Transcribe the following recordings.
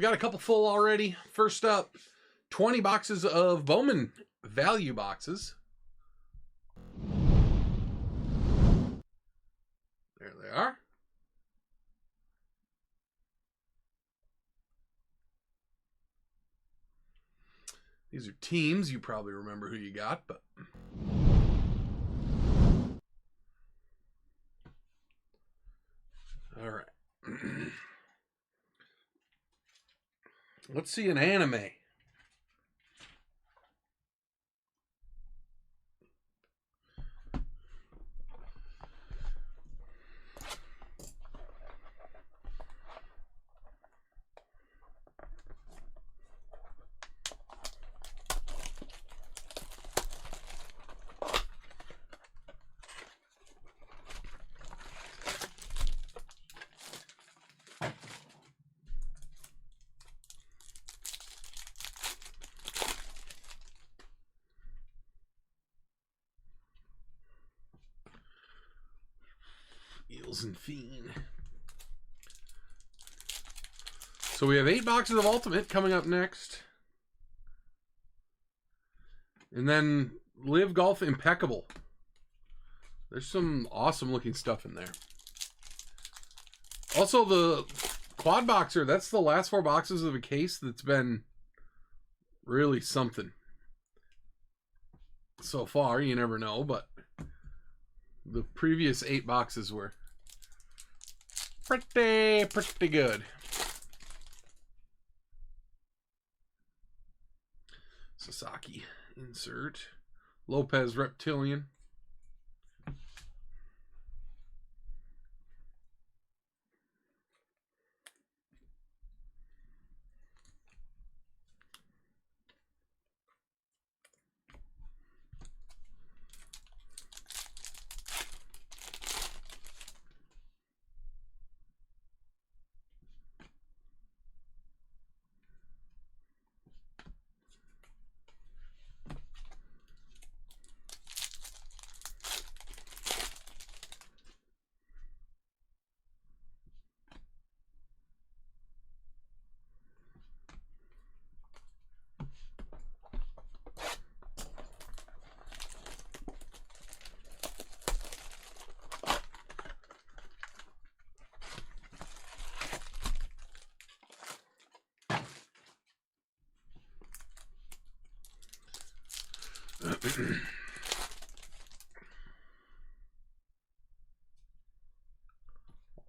We got a couple full already. First up, 20 boxes of Bowman value boxes. There they are. These are teams. You probably remember who you got, but all right. Let's see an anime. Eels and Fiend. So we have 8 boxes of Ultimate coming up next. And then Live Golf Impeccable. There's some awesome looking stuff in there. Also the Quad Boxer, that's the last 4 boxes of a case that's been really something. So far, you never know, but the previous 8 boxes were pretty good. Sasaki insert. Lopez Reptilian.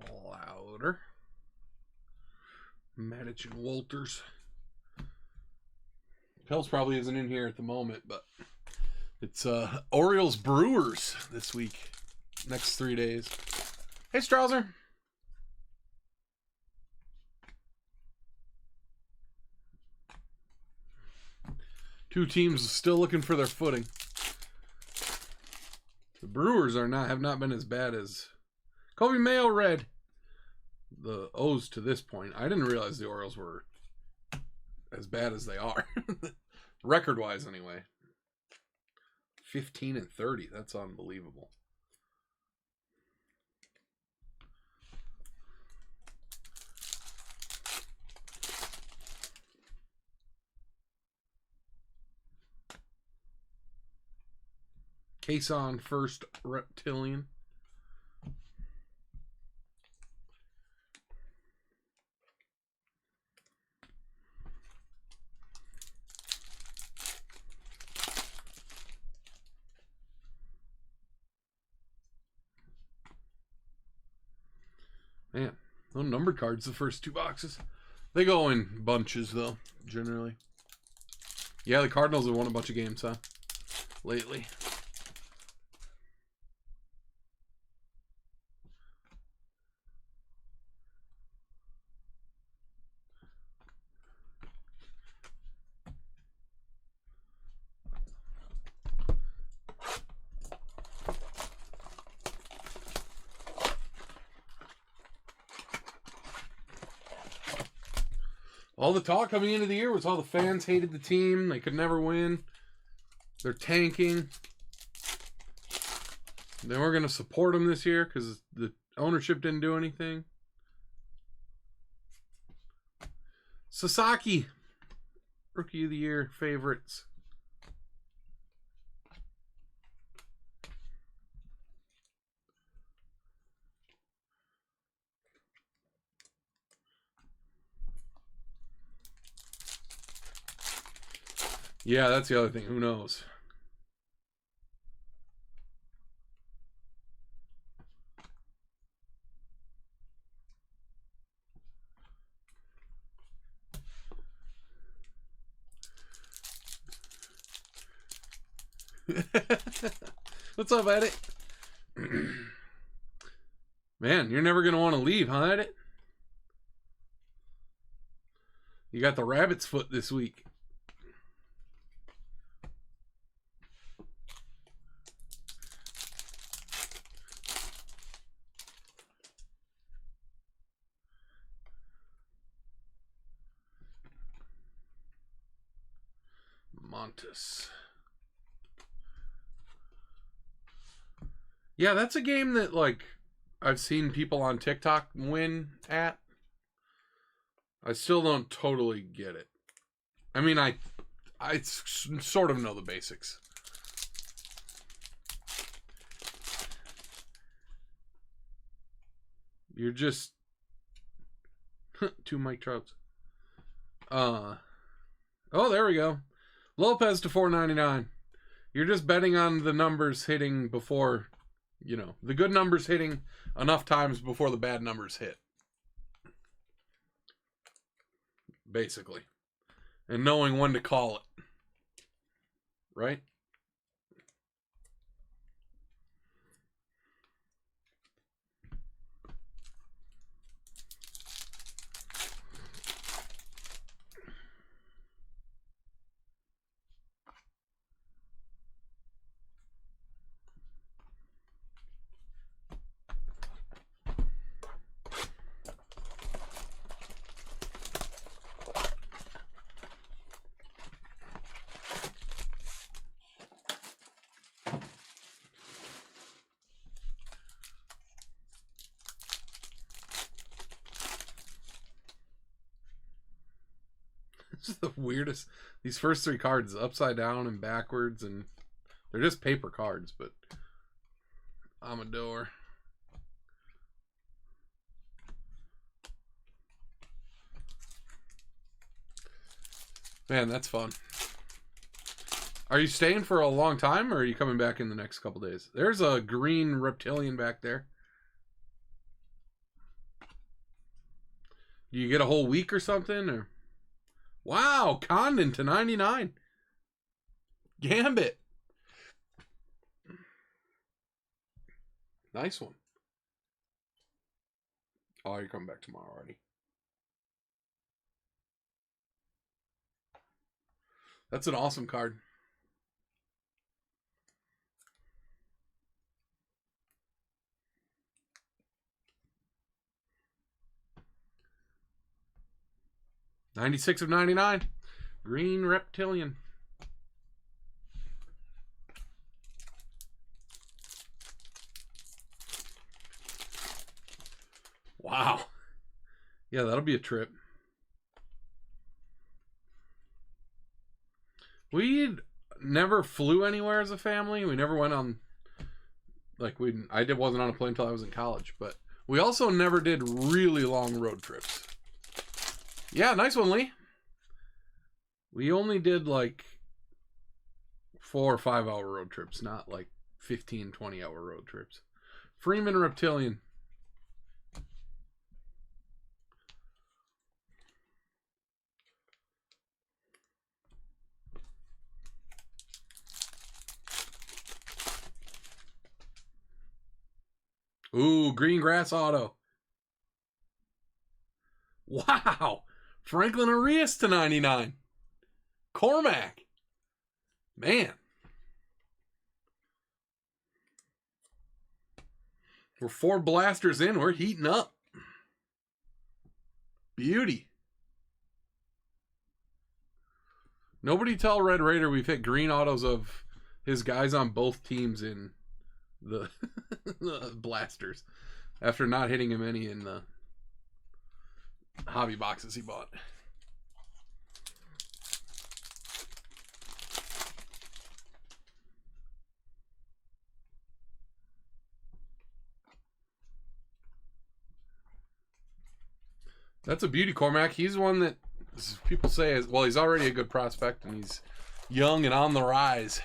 Louder. Maddich and Walters. Pels probably isn't in here at the moment, but it's Orioles Brewers this week. Next 3 days. Hey, Strouser. Two teams still looking for their footing. The Brewers have not been as bad as Kobe Mayo read the O's to this point. I didn't realize the Orioles were as bad as they are. Record-wise, anyway. 15-30. That's unbelievable. Case on first Reptilian. Man, no numbered cards the first 2 boxes. They go in bunches, though, generally. Yeah, the Cardinals have won a bunch of games, huh? Lately. All the talk coming into the year was all the fans hated the team. They could never win. They're tanking. They weren't going to support them this year because the ownership didn't do anything. Sasaki, Rookie of the Year favorites. Yeah, that's the other thing. Who knows? What's up, Edit? Man, you're never going to want to leave, huh, Edit? You got the rabbit's foot this week. Montes. Yeah, that's a game that, like, I've seen people on TikTok win at. I still don't totally get it. I mean, I sort of know the basics. You're just... two Mike Trouts. Oh, there we go. Lopez to $4.99. You're just betting on the numbers hitting before, you know, the good numbers hitting enough times before the bad numbers hit. Basically. And knowing when to call it. Right? This is the weirdest. These first three cards, upside down and backwards, and they're just paper cards, but Amador. Man, that's fun. Are you staying for a long time, or are you coming back in the next couple days? There's a green reptilian back there. Do you get a whole week or something, or? Wow, Condon to 99. Gambit. Nice one. Oh, you're coming back tomorrow already. That's an awesome card. $96 of 99. Green reptilian. Wow. Yeah, that'll be a trip. We never flew anywhere as a family. We never went on, like, wasn't on a plane until I was in college, but we also never did really long road trips. Yeah, nice one, Lee. We only did like 4 or 5 hour road trips, not like 15, 20 hour road trips. Freeman Reptilian. Ooh, green grass auto. Wow. Franklin Arias to 99. Cormac. Man. We're 4 blasters in. We're heating up. Beauty. Nobody tell Red Raider we've hit green autos of his guys on both teams in the, the blasters after not hitting him any in the hobby boxes he bought. That's a beauty, Cormac. He's one that people say is, well, he's already a good prospect, and he's young and on the rise.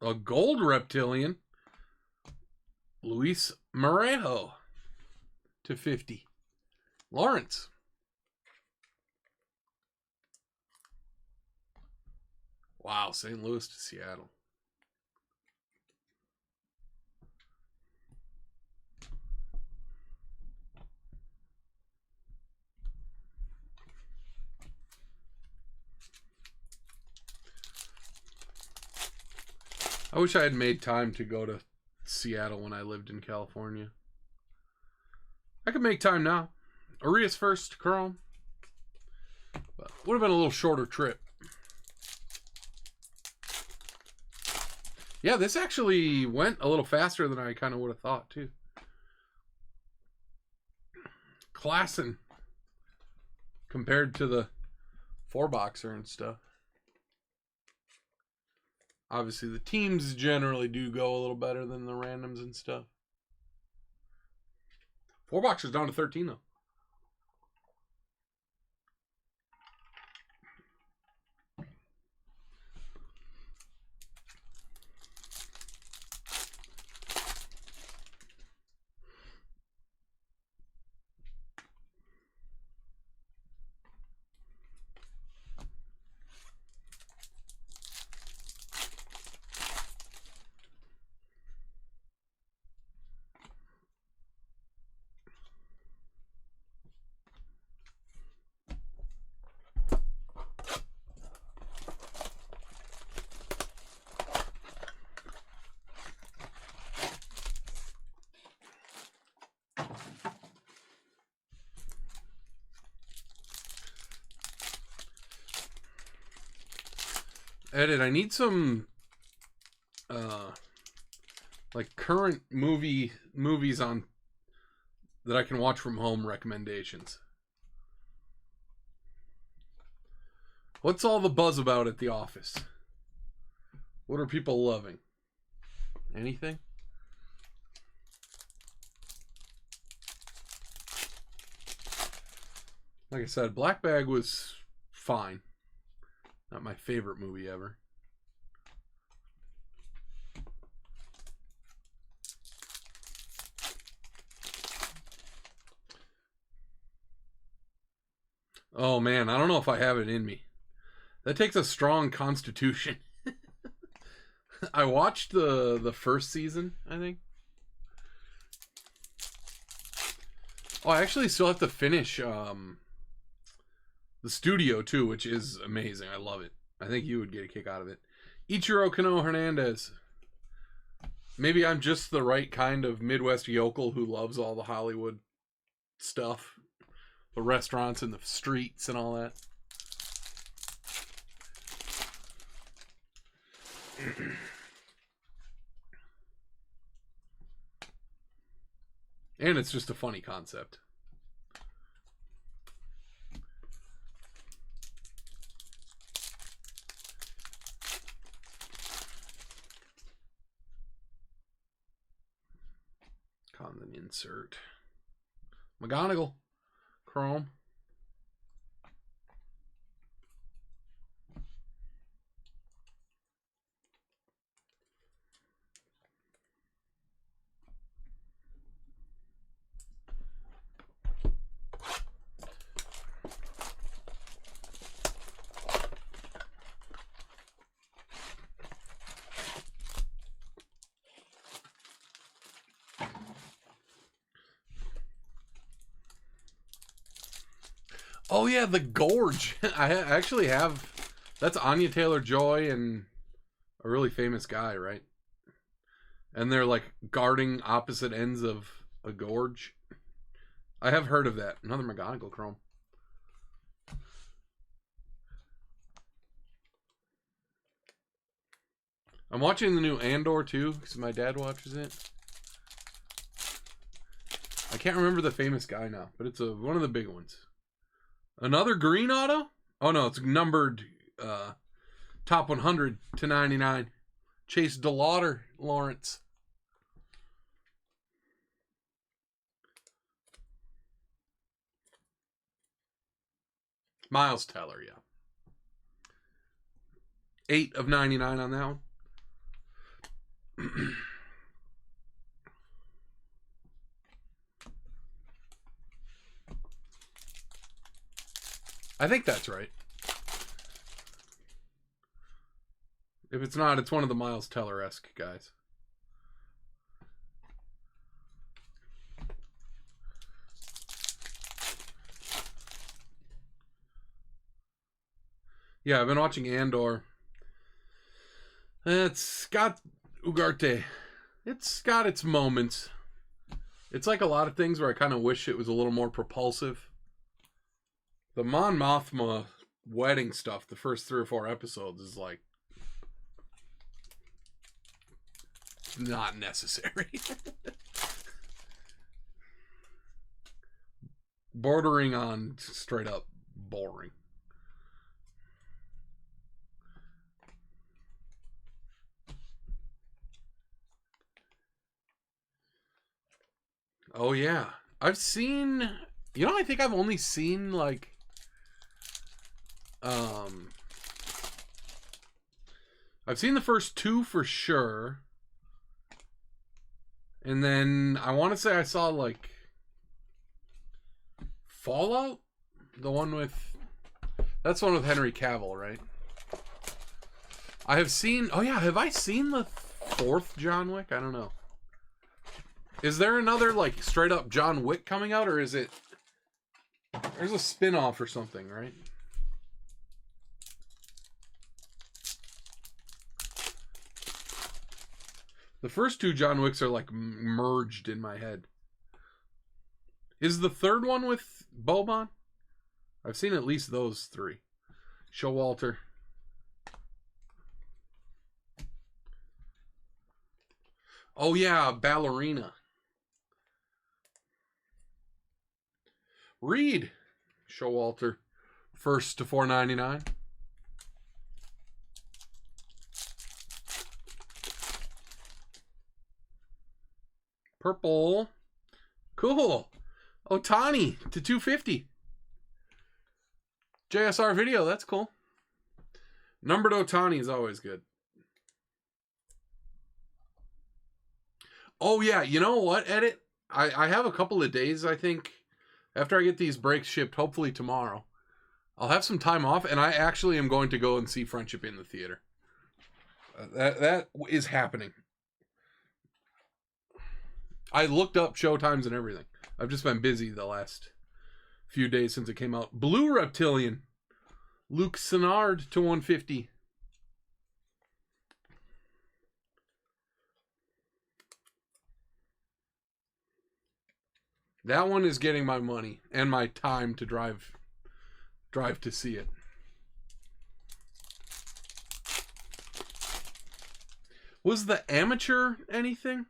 A gold reptilian, Luis Morejo /50. Lawrence. Wow, St. Louis to Seattle. I wish I had made time to go to Seattle when I lived in California. I could make time now. Arias first, Chrome. But would have been a little shorter trip. Yeah, this actually went a little faster than I kind of would have thought, too. Klassen compared to the 4-boxer and stuff. Obviously, the teams generally do go a little better than the randoms and stuff. 4-boxer's down to 13, though. Edit, I need some like current movies on that I can watch from home recommendations. What's all the buzz about at the office? What are people loving? Anything? Like I said, Black Bag was fine. Not my favorite movie ever. Oh man, I don't know if I have it in me. That takes a strong constitution. I watched the first season, I think. Oh, I actually still have to finish the studio too, which is amazing. I love it. I think you would get a kick out of it. Ichiro Kano Hernandez. Maybe I'm just the right kind of Midwest yokel who loves all the Hollywood stuff. The restaurants and the streets and all that. And it's just a funny concept. Condon insert. McGonagall. Chrome. Oh yeah, the Gorge. I actually have. That's Anya Taylor-Joy and a really famous guy, right? And they're like guarding opposite ends of a gorge. I have heard of that. Another McGonagall Chrome. I'm watching the new Andor too, because my dad watches it. I can't remember the famous guy now, but it's one of the big ones. Another green auto? Oh no, it's numbered top 100 to 99. Chase DeLauder Lawrence. Miles Teller, yeah. 8 of 99 on that one. I think that's right. If it's not, it's one of the Miles Teller-esque guys. Yeah, I've been watching Andor. It's got Ugarte. It's got its moments. It's like a lot of things where I kind of wish it was a little more propulsive. The Mon Mothma wedding stuff, the first 3 or 4 episodes, is like not necessary. Bordering on straight up boring. Oh yeah. I've seen, I think I've only seen like I've seen the first 2 for sure. And then I want to say I saw like Fallout, that's the one with Henry Cavill, right? I have seen, have I seen the 4th John Wick? I don't know. Is there another like straight up John Wick coming out, or is it, there's a spin-off or something, right? The first 2 John Wicks are like merged in my head. Is the 3rd one with Bowman? I've seen at least those 3. Showalter. Oh yeah, Ballerina. Reed. Showalter. First to 4.99. Purple. Cool. Otani to 250. JSR video, that's cool. Numbered Otani is always good. Oh yeah, you know what, Edit? I have a couple of days, I think, after I get these breaks shipped, hopefully tomorrow. I'll have some time off, and I actually am going to go and see Friendship in the theater. That is happening. I looked up showtimes and everything. I've just been busy the last few days since it came out. Blue Reptilian. Luke Sennard to 150. That one is getting my money and my time to drive to see it. Was the amateur anything?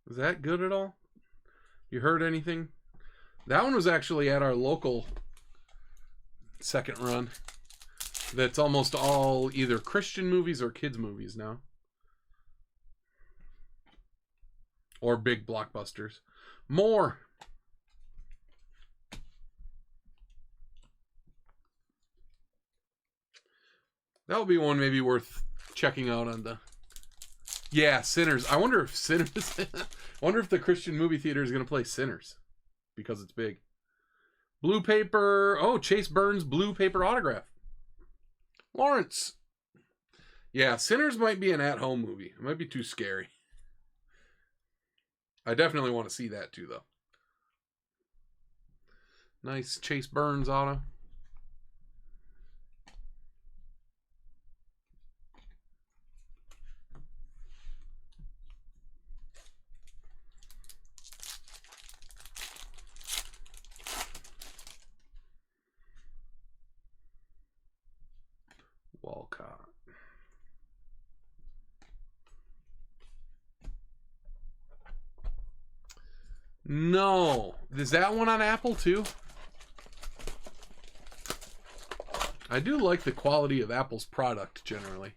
Was that good at all? You heard anything? That one was actually at our local second run. That's almost all either Christian movies or kids movies now. Or big blockbusters. More. That would be one maybe worth checking out on the... Yeah, Sinners. I wonder if Sinners... I wonder if the Christian movie theater is going to play Sinners. Because it's big. Blue paper... Oh, Chase Burns blue paper autograph. Lawrence. Yeah, Sinners might be an at-home movie. It might be too scary. I definitely want to see that too, though. Nice Chase Burns auto. Walcott. No. Is that one on Apple too? I do like the quality of Apple's product generally.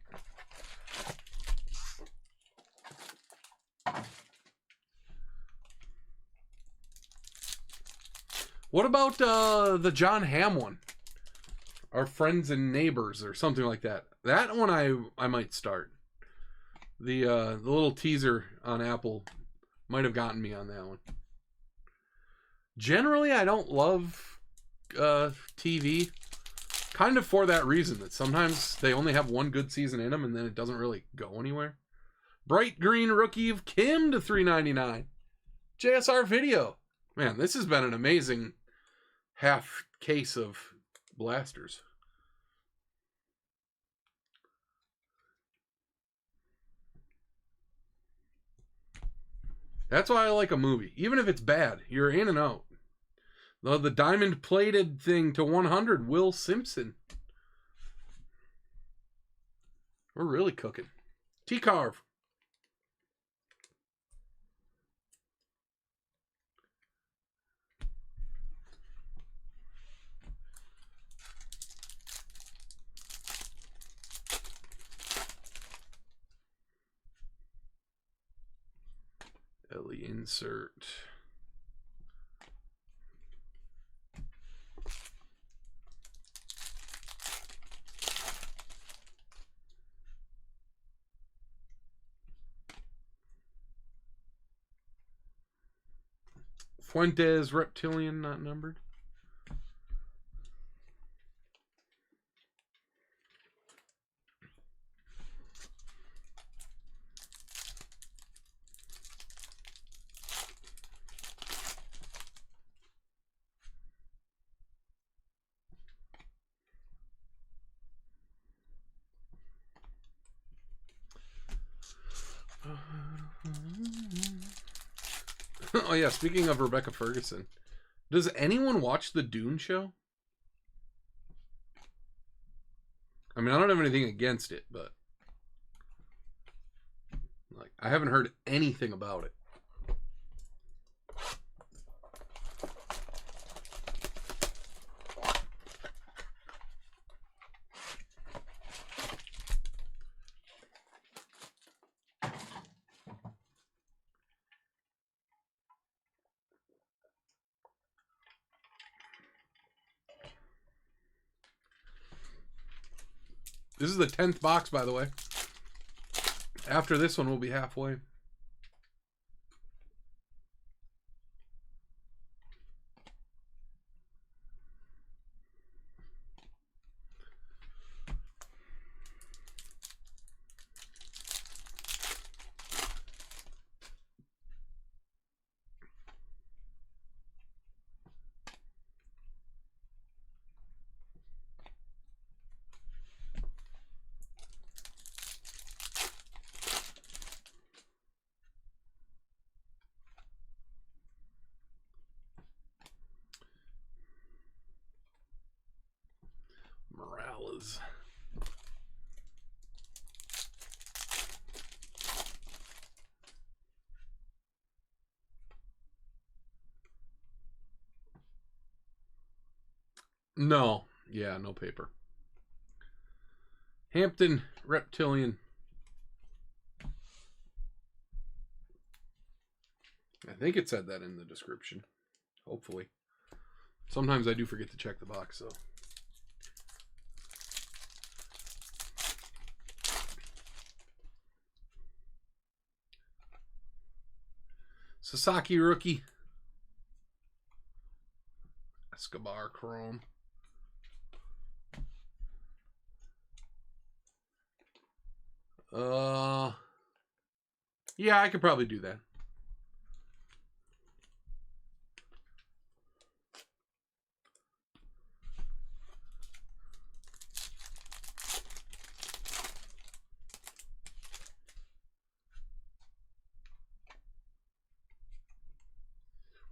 What about the John Hamm one? Our Friends and Neighbors or something like that. That one I might start. The little teaser on Apple might have gotten me on that one. Generally, I don't love TV. Kind of for that reason, that sometimes they only have one good season in them and then it doesn't really go anywhere. Bright green rookie of Kim to $3.99. JSR Video. Man, this has been an amazing half case of blasters. That's why I like a movie. Even if it's bad, you're in and out. The diamond plated thing to 100, Will Simpson. We're really cooking. T-Carve. Ellie insert. Fuentes Reptilian not numbered. Oh yeah, speaking of Rebecca Ferguson, does anyone watch the Dune show? I mean, I don't have anything against it, but like I haven't heard anything about it. This is the 10th box, by the way. After this one, we'll be halfway. Morales. No. Yeah, no paper. Hampton Reptilian. I think it said that in the description. Hopefully. Sometimes I do forget to check the box, so. Sasaki rookie. Escobar Chrome. Yeah, I could probably do that.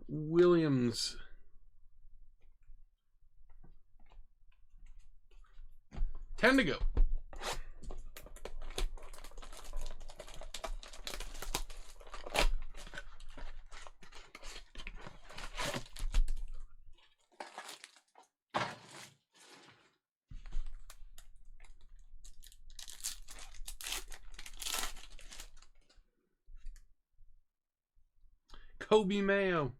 Williams. $10 to go. Kobe Mayo.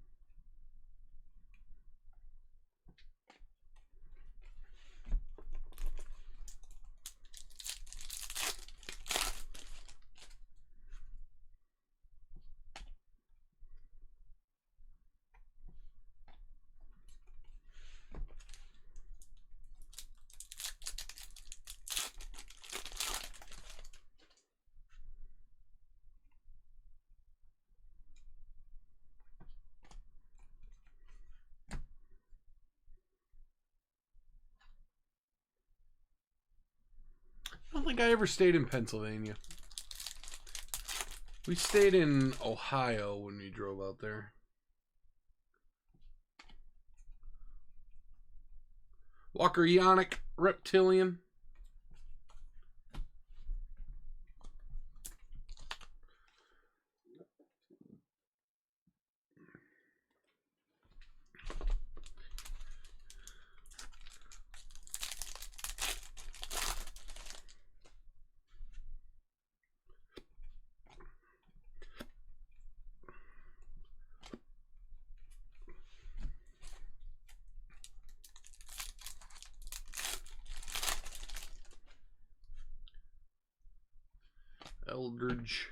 I don't think I ever stayed in Pennsylvania. We stayed in Ohio when we drove out there. Walker Ionic Reptilian. Eldridge,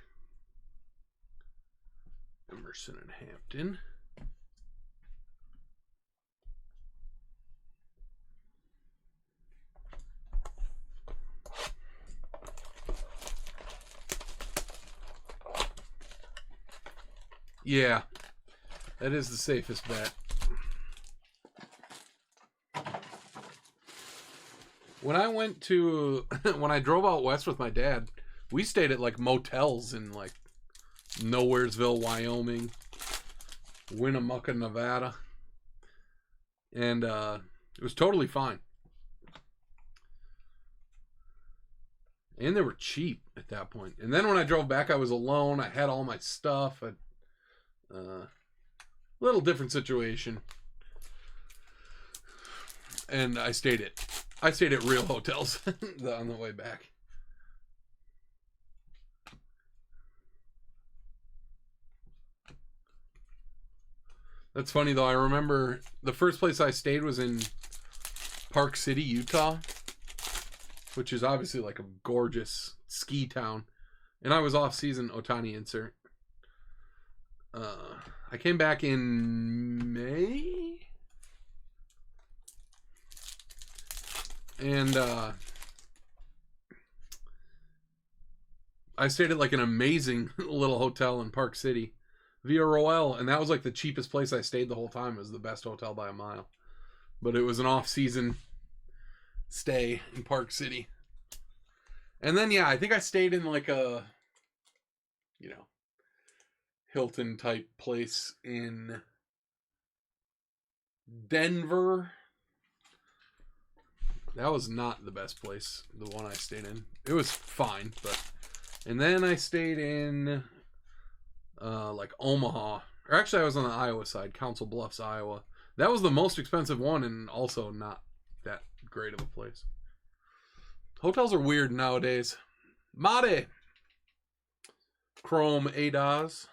Emerson and Hampton. Yeah, that is the safest bet. When I went to, when I drove out west with my dad, we stayed at like motels in like Nowheresville, Wyoming, Winnemucca, Nevada. And it was totally fine. And they were cheap at that point. And then when I drove back, I was alone. I had all my stuff. Little different situation. And I stayed at real hotels on the way back. That's funny though. I remember the first place I stayed was in Park City, Utah, which is obviously like a gorgeous ski town. And I was off season, Otani insert. I came back in May. And I stayed at like an amazing little hotel in Park City, Via Royale, and that was like the cheapest place I stayed the whole time. It was the best hotel by a mile. But it was an off-season stay in Park City. And then, yeah, I think I stayed in like a, Hilton type place in Denver. That was not the best place, the one I stayed in. It was fine, but... And then I stayed in, like, Omaha. Or actually, I was on the Iowa side, Council Bluffs, Iowa. That was the most expensive one, and also not that great of a place. Hotels are weird nowadays. Mate. Chrome ADAS.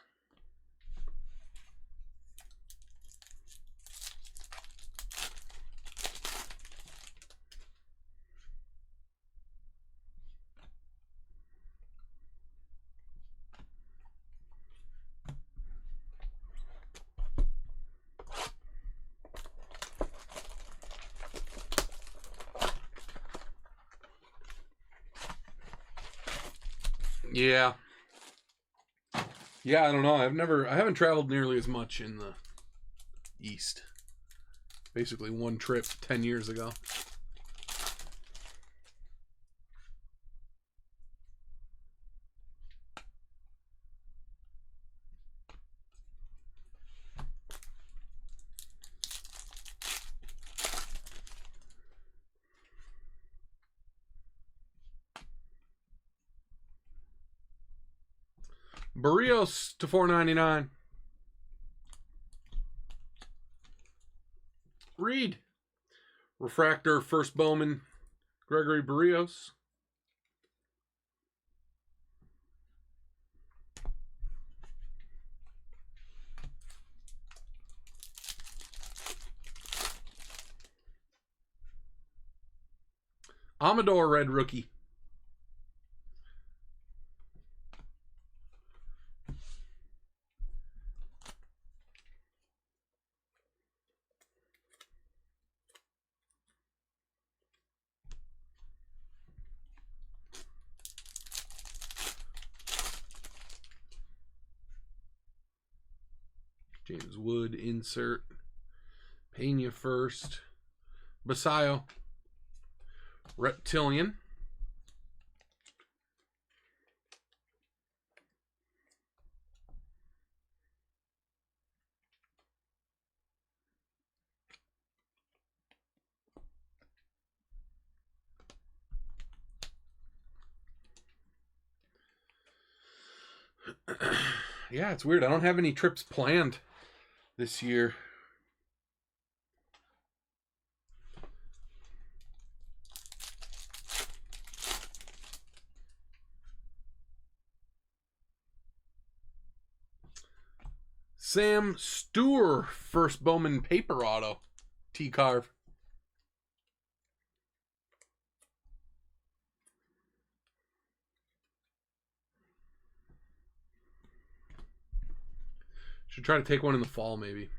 Yeah. Yeah, I don't know. I haven't traveled nearly as much in the East. Basically one trip 10 years ago. Barrios to $4.99. Reed. Refractor, first Bowman, Gregory Barrios. Amador red rookie. James Wood insert. Pena first. Basayo. Reptilian. Yeah, it's weird. I don't have any trips planned this year. Sam Stewart, first Bowman paper auto. T-Carve. Should try to take one in the fall, maybe.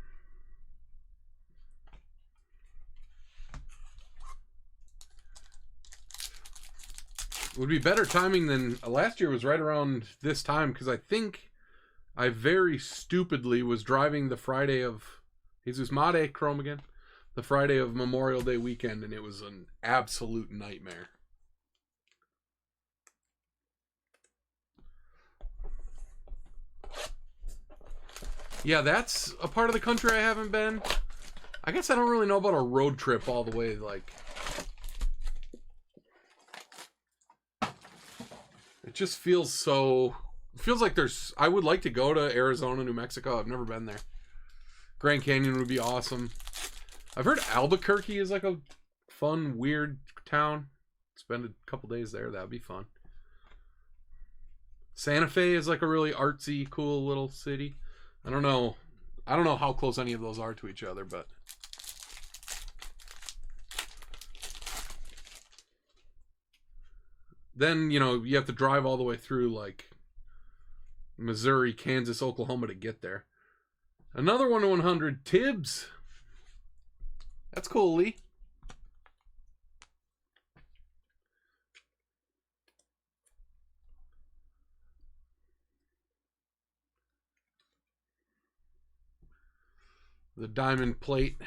Would be better timing than last year was right around this time, because I think I very stupidly was driving the Friday of Jesus Made Chrome again, the Friday of Memorial Day weekend, and it was an absolute nightmare. Yeah, that's a part of the country I haven't been. I guess I don't really know about a road trip all the way, like... It just feels so... It feels like there's... I would like to go to Arizona, New Mexico. I've never been there. Grand Canyon would be awesome. I've heard Albuquerque is like a fun, weird town. Spend a couple days there. That would be fun. Santa Fe is like a really artsy, cool little city. I don't know how close any of those are to each other, but... Then, you know, you have to drive all the way through, like, Missouri, Kansas, Oklahoma to get there. Another 1/100, Tibbs. That's cool, Lee. The diamond plate.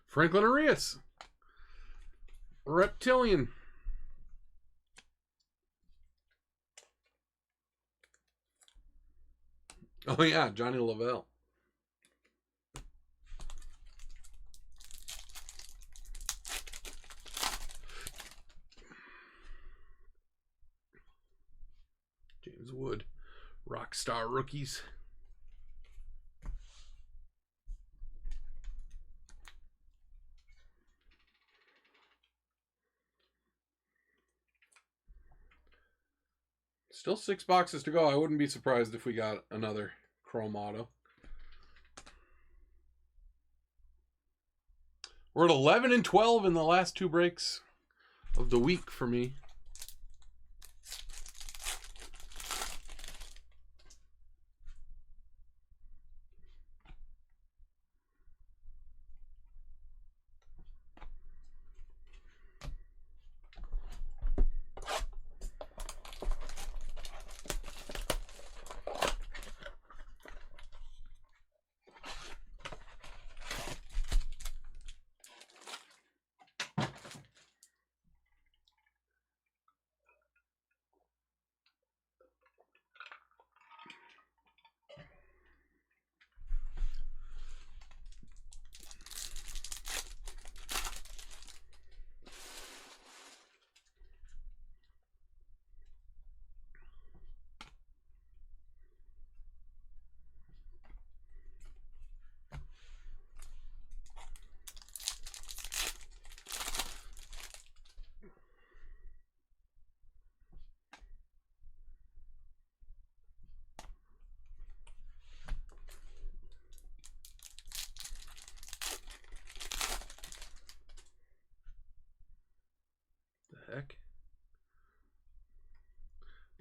Franklin Arias. Reptilian. Oh yeah, Johnny Lavelle. James Wood. Rockstar rookies. Still 6 boxes to go. I wouldn't be surprised if we got another Chrome Auto. We're at 11 and 12 in the last 2 breaks of the week for me.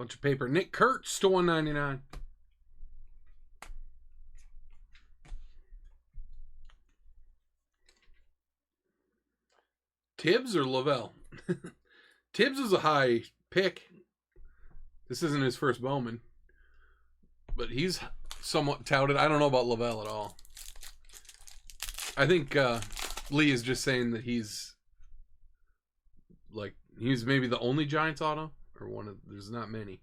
Bunch of paper. Nick Kurtz to 199. Tibbs or Lavelle? Tibbs is a high pick. This isn't his first Bowman. But he's somewhat touted. I don't know about Lavelle at all. I think Lee is just saying that he's maybe the only Giants auto. Or one of, there's not many.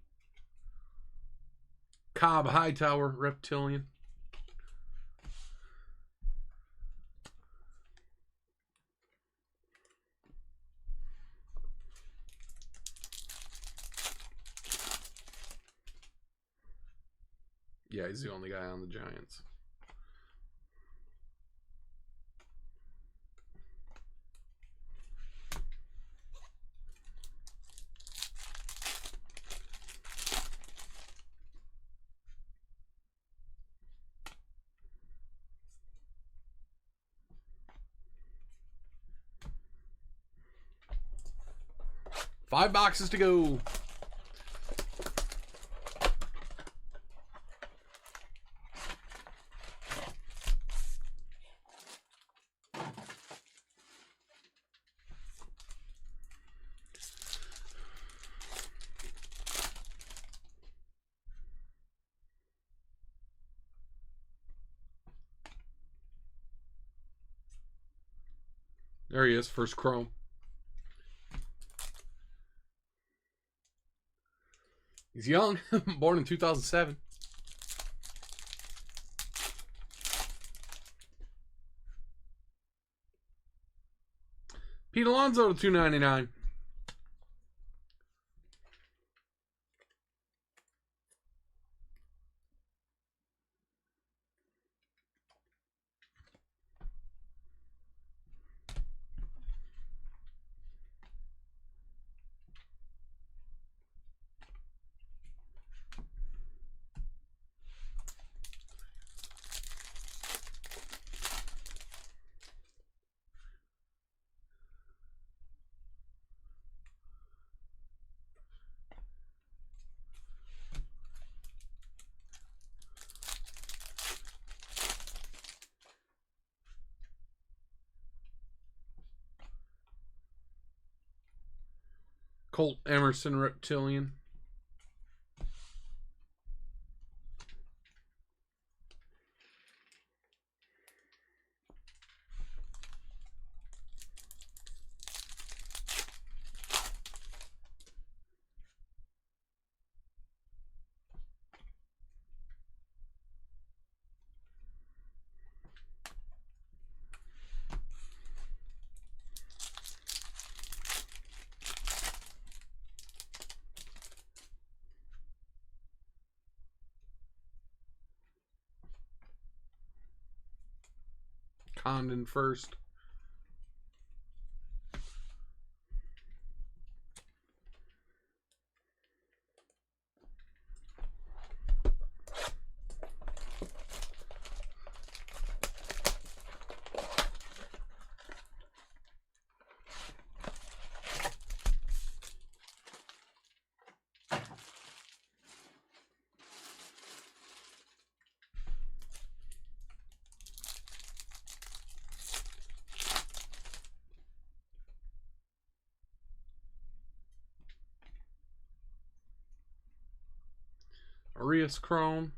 Cobb Hightower Reptilian. Yeah, he's the only guy on the Giants. Five boxes to go. There he is, first chrome. He's young, born in 2007. Pete Alonso to 299. Colt Emerson Reptilian. Condon first. Arias Chrome.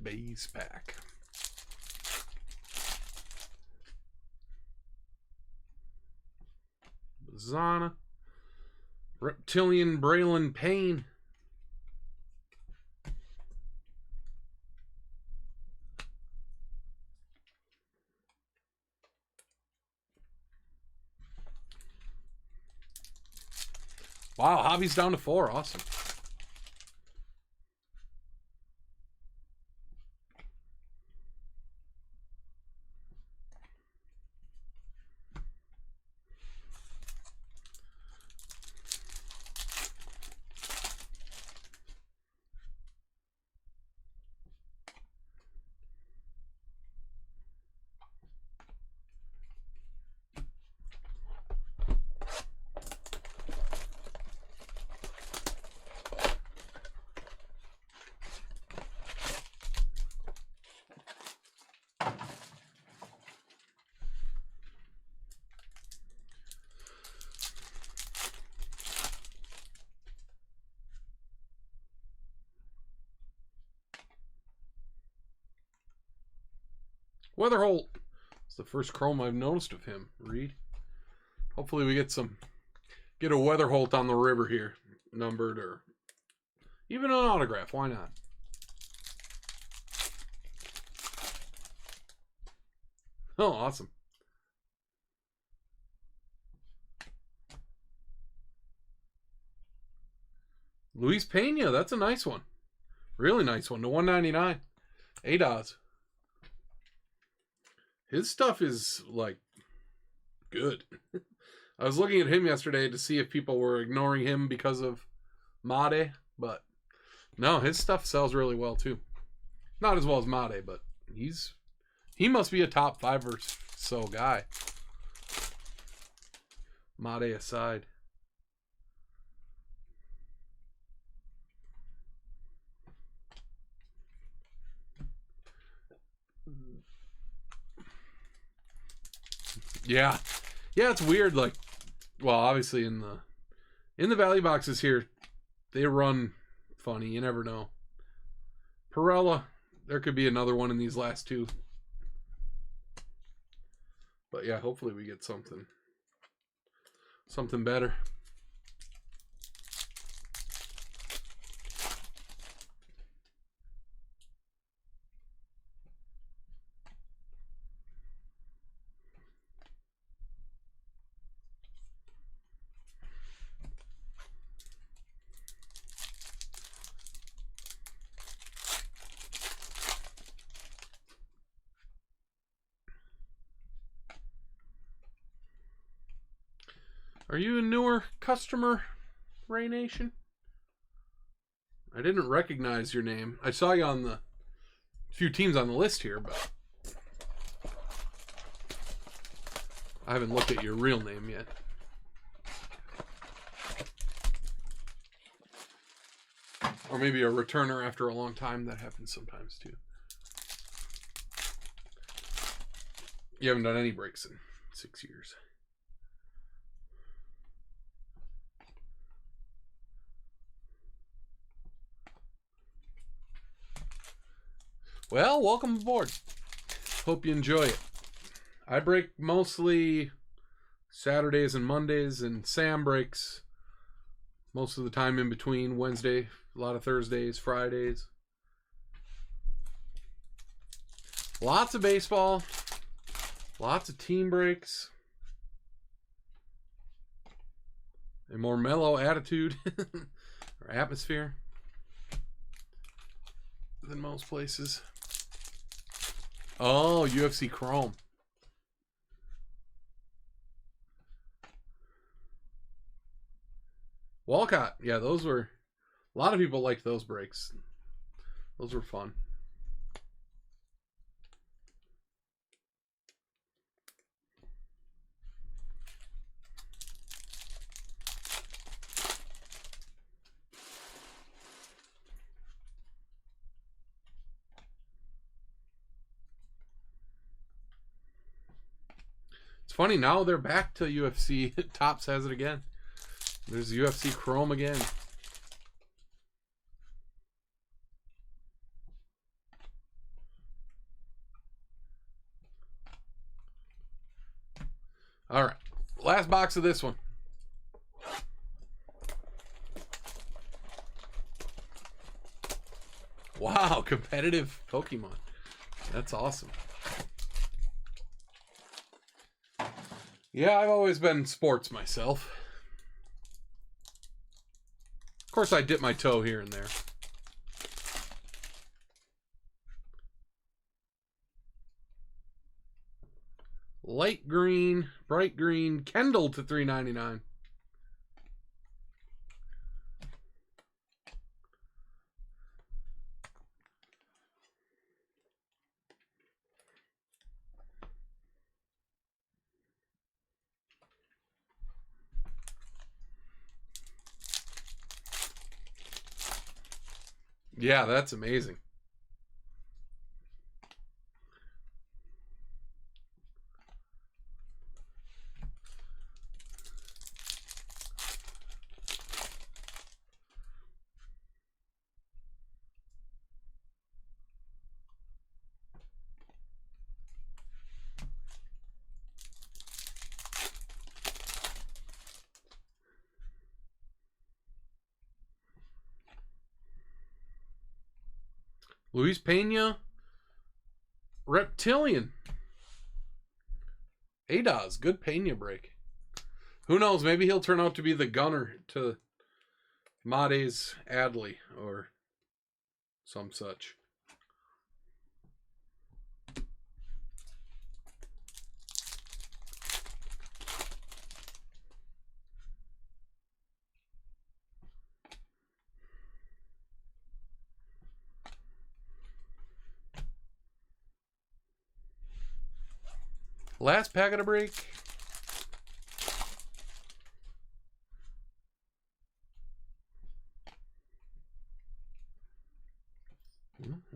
Base pack. Zana. Reptilian Braylon Payne. Wow, Hobby's down to 4. Awesome. Weatherholt. It's the first chrome I've noticed of him. Reed. Hopefully we get a Weatherholt on the river here, numbered or even an autograph. Why not? Oh, awesome. Luis Pena, that's a nice one. Really nice one. To 199. ADOS. His stuff is, like, good. I was looking at him yesterday to see if people were ignoring him because of Made, but no, his stuff sells really well, too. Not as well as Made, but he must be a top 5 or so guy. Made aside. Yeah. Yeah, it's weird. Like, well, obviously in the value boxes here, they run funny. You never know. Perella, there could be another one in these last two. But yeah, hopefully we get something better. Are you a newer customer, Ray Nation? I didn't recognize your name. I saw you on the few teams on the list here, but I haven't looked at your real name yet. Or maybe a returner after a long time. That happens sometimes too. You haven't done any breaks in 6 years. Well, welcome aboard. Hope you enjoy it. I break mostly Saturdays and Mondays, and Sam breaks most of the time in between. Wednesday, a lot of Thursdays, Fridays. Lots of baseball. Lots of team breaks. A more mellow attitude or atmosphere than most places. Oh, UFC Chrome. Walcott. Yeah, those were... A lot of people liked those breaks. Those were fun. It's funny, now they're back to UFC. Topps has it again. There's UFC Chrome again. All right. Last box of this one. Wow, competitive Pokemon. That's awesome. Yeah, I've always been sports myself. Of course, I dip my toe here and there. Light green, bright green, Kendall to $3.99. Yeah, that's amazing. Luis Pena, Reptilian. Adas, good Pena break. Who knows? Maybe he'll turn out to be the gunner to Made's Adley or some such. Last packet of break.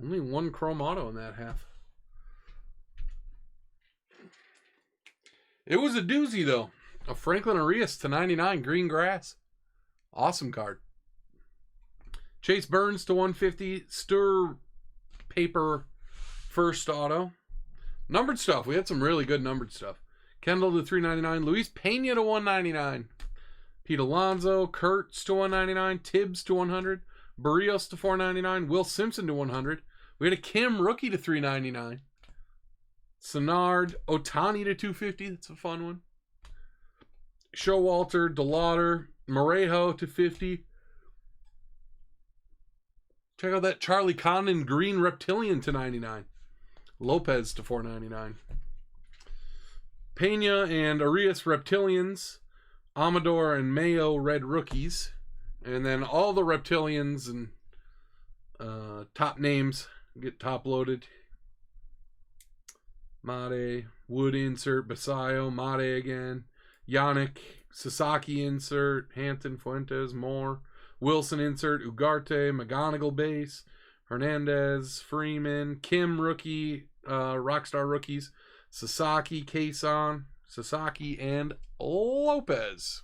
Only one chrome auto in that half. It was a doozy, though. A Franklin Arias to 99, green grass. Awesome card. Chase Burns to 150, Stir Paper first auto. Numbered stuff. We had some really good numbered stuff. Kendall to 399, Luis Pena to 199. Pete Alonso, Kurtz to 199, Tibbs to 100, Barrios to 499, Will Simpson to 100. We had a Kim rookie to 399. Synard, Otani to 250. That's a fun one. Showalter, DeLauder, Morejo to 50. Check out that Charlie Condon green Reptilian to 99. Lopez to 499. Pena and Arias Reptilians. Amador and Mayo red rookies. And then all the Reptilians and top names get top loaded. Made, Wood insert, Basayo, Made again, Yannick, Sasaki insert, Hampton, Fuentes, Moore, Wilson insert, Ugarte, McGonigal base, Hernandez, Freeman, Kim rookie, Rockstar rookies, Sasaki, Kason, Sasaki, and Lopez.